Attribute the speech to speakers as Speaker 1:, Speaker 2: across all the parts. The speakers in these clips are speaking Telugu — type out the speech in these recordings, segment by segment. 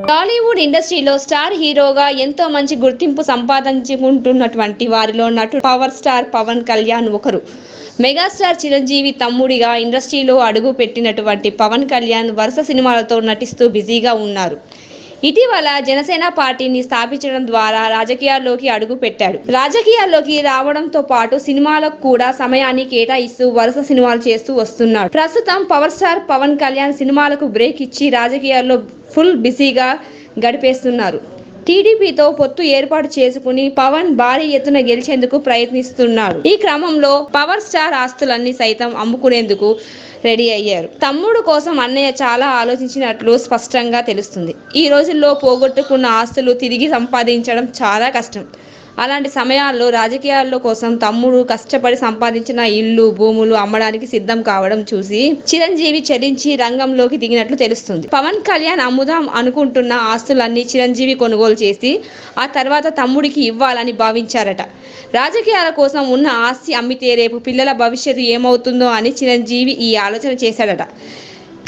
Speaker 1: టాలీవుడ్ ఇండస్ట్రీలో స్టార్ హీరోగా ఎంతో మంచి గుర్తింపు సంపాదించుకుంటున్నటువంటి వారిలో నటుడు పవర్ స్టార్ పవన్ కళ్యాణ్ ఒకరు. మెగాస్టార్ చిరంజీవి తమ్ముడిగా ఇండస్ట్రీలో అడుగు పెట్టినటువంటి పవన్ కళ్యాణ్ వరుస సినిమాలతో నటిస్తూ బిజీగా ఉన్నారు. ఇటీవల జనసేన పార్టీని స్థాపించడం ద్వారా రాజకీయాల్లోకి అడుగు పెట్టాడు. రాజకీయాల్లోకి రావడంతో పాటు సినిమాలకు కూడా సమయాన్ని కేటాయిస్తూ వరుస సినిమాలు చేస్తూ వస్తున్నాడు. ప్రస్తుతం పవర్ స్టార్ పవన్ కళ్యాణ్ సినిమాలకు బ్రేక్ ఇచ్చి రాజకీయాల్లో ఫుల్ బిజీగా గడిపేస్తున్నారు. టీడీపీతో పొత్తు ఏర్పాటు చేసుకుని పవన్ భారీ ఎత్తున గెలిచేందుకు ప్రయత్నిస్తున్నాడు. ఈ క్రమంలో పవర్ స్టార్ ఆస్తులన్నీ సైతం అమ్ముకునేందుకు రెడీ అయ్యారు. తమ్ముడు కోసం అన్నయ్య చాలా ఆలోచించినట్లు స్పష్టంగా తెలుస్తుంది. ఈ రోజుల్లో పోగొట్టుకున్న ఆస్తులు తిరిగి సంపాదించడం చాలా కష్టం. అలాంటి సమయాల్లో రాజకీయాల్లో కోసం తమ్ముడు కష్టపడి సంపాదించిన ఇల్లు, భూములు అమ్మడానికి సిద్ధం కావడం చూసి చిరంజీవి చలించి రంగంలోకి దిగినట్లు తెలుస్తుంది. పవన్ కళ్యాణ్ అమ్ముదాం అనుకుంటున్న ఆస్తులన్నీ చిరంజీవి కొనుగోలు చేసి ఆ తర్వాత తమ్ముడికి ఇవ్వాలని భావించారట. రాజకీయాల కోసం ఉన్న ఆస్తి అమ్మితే రేపు పిల్లల భవిష్యత్తు ఏమవుతుందో అని చిరంజీవి ఈ ఆలోచన చేశాడట.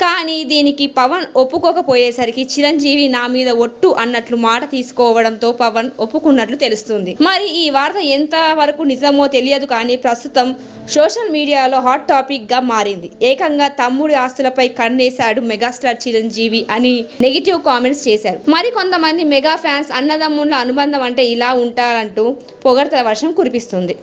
Speaker 1: కానీ దీనికి పవన్ ఒప్పుకోకపోయేసరికి చిరంజీవి నా మీద ఒట్టు అన్నట్లు మాట తీసుకోవడంతో పవన్ ఒప్పుకున్నట్లు తెలుస్తుంది. మరి ఈ వార్త ఎంత వరకు నిజమో తెలియదు కానీ ప్రస్తుతం సోషల్ మీడియాలో హాట్ టాపిక్ గా మారింది. ఏకంగా తమ్ముడి ఆస్తులపై కన్నేశాడు మెగాస్టార్ చిరంజీవి అని నెగిటివ్ కామెంట్స్ చేశారు. మరి కొంతమంది మెగా ఫ్యాన్స్ అన్నదమ్ముల అనుబంధం అంటే ఇలా ఉంటారంటూ పొగడ్తల వర్షం కురిపిస్తుంది.